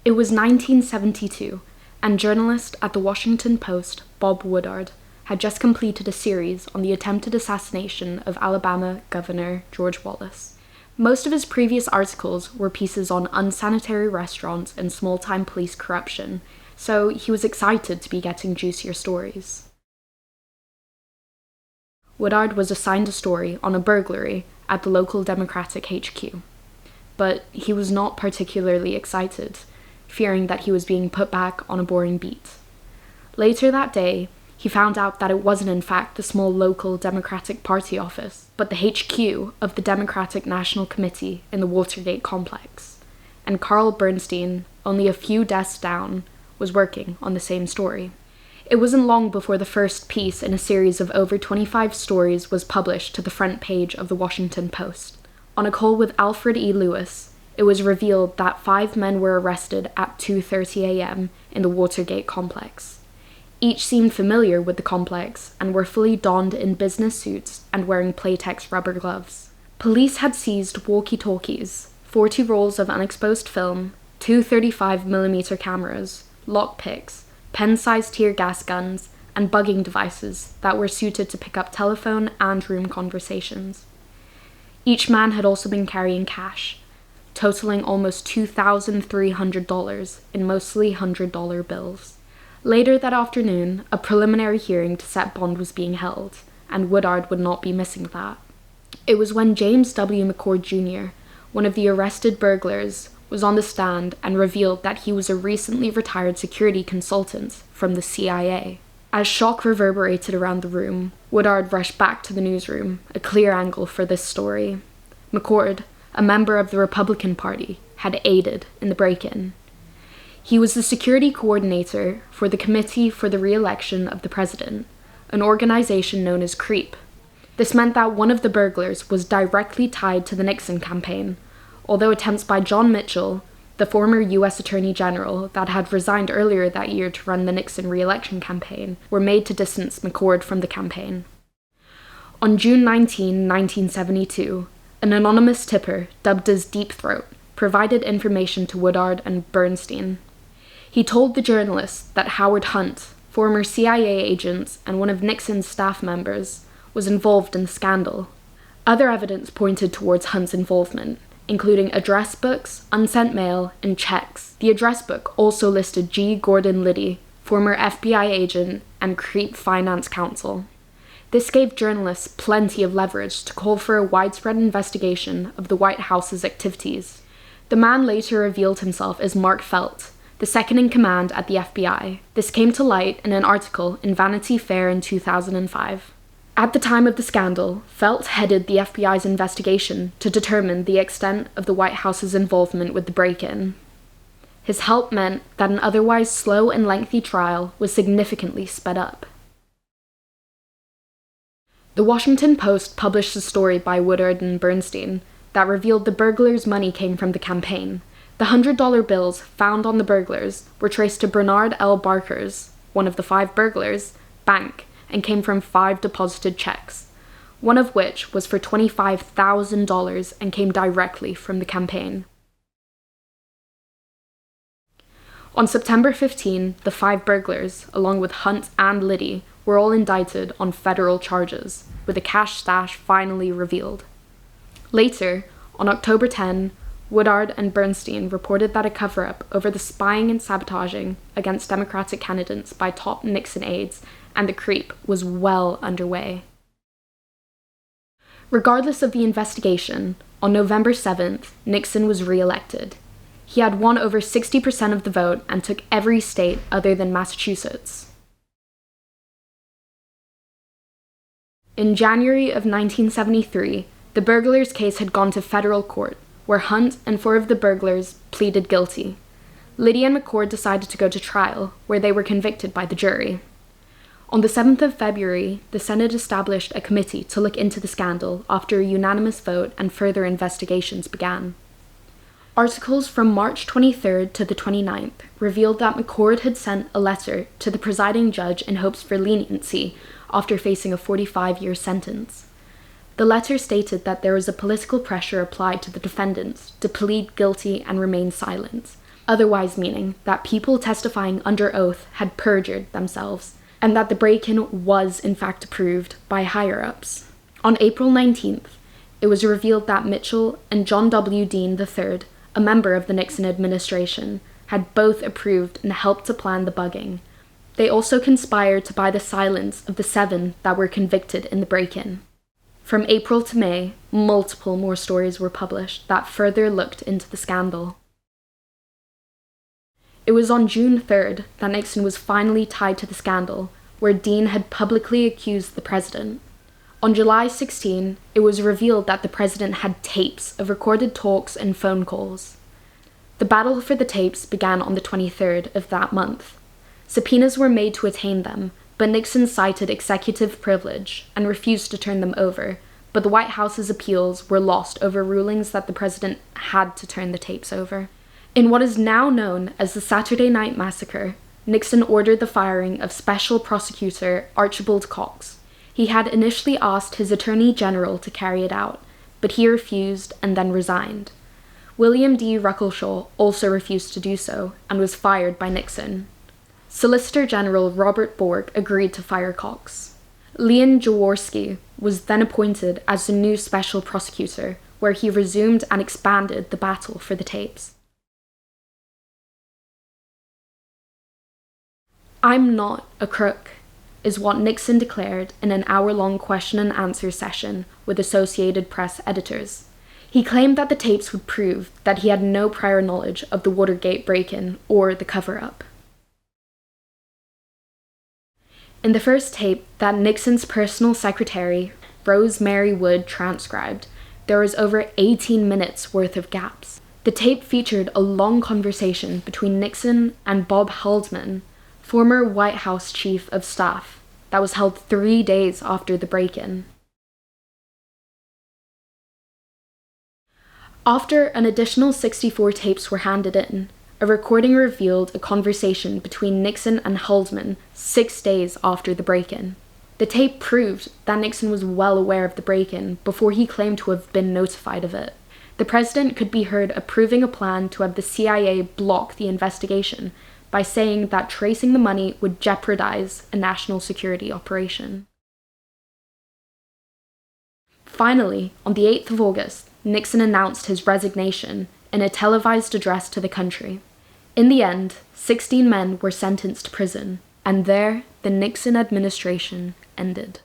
It was 1972, and journalist at the Washington Post, Bob Woodard, had just completed a series on the attempted assassination of Alabama Governor George Wallace. Most of his previous articles were pieces on unsanitary restaurants and small-time police corruption, so he was excited to be getting juicier stories. Woodard was assigned a story on a burglary at the local Democratic HQ, but he was not particularly excited, fearing that he was being put back on a boring beat. Later that day, he found out that it wasn't in fact the small local Democratic Party office, but the HQ of the Democratic National Committee in the Watergate complex, and Carl Bernstein, only a few desks down, was working on the same story. It wasn't long before the first piece in a series of over 25 stories was published to the front page of the Washington Post. On a call with Alfred E. Lewis, it was revealed that 5 men were arrested at 2:30 a.m. in the Watergate complex. Each seemed familiar with the complex and were fully donned in business suits and wearing Playtex rubber gloves. Police had seized walkie-talkies, 40 rolls of unexposed film, 2 35mm cameras, lockpicks, pen-sized tear gas guns, and bugging devices that were suited to pick up telephone and room conversations. Each man had also been carrying cash, totaling almost $2,300 in mostly $100 bills. Later that afternoon, a preliminary hearing to set bond was being held, and Woodard would not be missing that. It was when James W. McCord Jr., one of the arrested burglars, was on the stand and revealed that he was a recently retired security consultant from the CIA. As shock reverberated around the room, Woodard rushed back to the newsroom, a clear angle for this story. McCord, a member of the Republican Party, had aided in the break-in. He was the security coordinator for the Committee for the Re-election of the President, an organization known as CREEP. This meant that one of the burglars was directly tied to the Nixon campaign, although attempts by John Mitchell, the former U.S. Attorney General that had resigned earlier that year to run the Nixon re-election campaign, were made to distance McCord from the campaign. On June 19, 1972, an anonymous tipper, dubbed as Deep Throat, provided information to Woodard and Bernstein. He told the journalists that Howard Hunt, former CIA agent and one of Nixon's staff members, was involved in the scandal. Other evidence pointed towards Hunt's involvement, including address books, unsent mail, and checks. The address book also listed G. Gordon Liddy, former FBI agent and CREEP finance counsel. This gave journalists plenty of leverage to call for a widespread investigation of the White House's activities. The man later revealed himself as Mark Felt, the second-in-command at the FBI. This came to light in an article in Vanity Fair in 2005. At the time of the scandal, Felt headed the FBI's investigation to determine the extent of the White House's involvement with the break-in. His help meant that an otherwise slow and lengthy trial was significantly sped up. The Washington Post published a story by Woodard and Bernstein that revealed the burglars' money came from the campaign. The $100 bills found on the burglars were traced to Bernard L. Barker's, one of the 5 burglars, bank, and came from 5 deposited checks, one of which was for $25,000 and came directly from the campaign. On September 15, the 5 burglars, along with Hunt and Liddy, were all indicted on federal charges, with a cash stash finally revealed. Later, on October 10, Woodard and Bernstein reported that a cover-up over the spying and sabotaging against Democratic candidates by top Nixon aides and the CREEP was well underway. Regardless of the investigation, on November 7th, Nixon was re-elected. He had won over 60% of the vote and took every state other than Massachusetts. In January of 1973, the burglars' case had gone to federal court, where Hunt and 4 of the burglars pleaded guilty. Liddy and McCord decided to go to trial, where they were convicted by the jury. On the 7th of February, the Senate established a committee to look into the scandal after a unanimous vote and further investigations began. Articles from March 23rd to the 29th revealed that McCord had sent a letter to the presiding judge in hopes for leniency after facing a 45-year sentence. The letter stated that there was a political pressure applied to the defendants to plead guilty and remain silent, otherwise meaning that people testifying under oath had perjured themselves, and that the break-in was in fact approved by higher-ups. On April 19th, it was revealed that Mitchell and John W. Dean III, a member of the Nixon administration, had both approved and helped to plan the bugging. They also conspired to buy the silence of the 7 that were convicted in the break-in. From April to May, multiple more stories were published that further looked into the scandal. It was on June 3rd that Nixon was finally tied to the scandal, where Dean had publicly accused the president. On July 16, it was revealed that the president had tapes of recorded talks and phone calls. The battle for the tapes began on the 23rd of that month. Subpoenas were made to attain them, but Nixon cited executive privilege and refused to turn them over, but the White House's appeals were lost over rulings that the president had to turn the tapes over. In what is now known as the Saturday Night Massacre, Nixon ordered the firing of Special Prosecutor Archibald Cox. He had initially asked his Attorney General to carry it out, but he refused and then resigned. William D. Ruckelshaw also refused to do so and was fired by Nixon. Solicitor General Robert Bork agreed to fire Cox. Leon Jaworski was then appointed as the new special prosecutor, where he resumed and expanded the battle for the tapes. "I'm not a crook," is what Nixon declared in an hour-long question and answer session with Associated Press editors. He claimed that the tapes would prove that he had no prior knowledge of the Watergate break-in or the cover-up. In the first tape that Nixon's personal secretary, Rose Mary Wood, transcribed, there was over 18 minutes worth of gaps. The tape featured a long conversation between Nixon and Bob Haldeman, former White House Chief of Staff, that was held 3 days after the break-in. After an additional 64 tapes were handed in, a recording revealed a conversation between Nixon and Haldeman 6 days after the break-in. The tape proved that Nixon was well aware of the break-in before he claimed to have been notified of it. The president could be heard approving a plan to have the CIA block the investigation by saying that tracing the money would jeopardize a national security operation. Finally, on the 8th of August, Nixon announced his resignation in a televised address to the country. In the end, 16 men were sentenced to prison, and there the Nixon administration ended.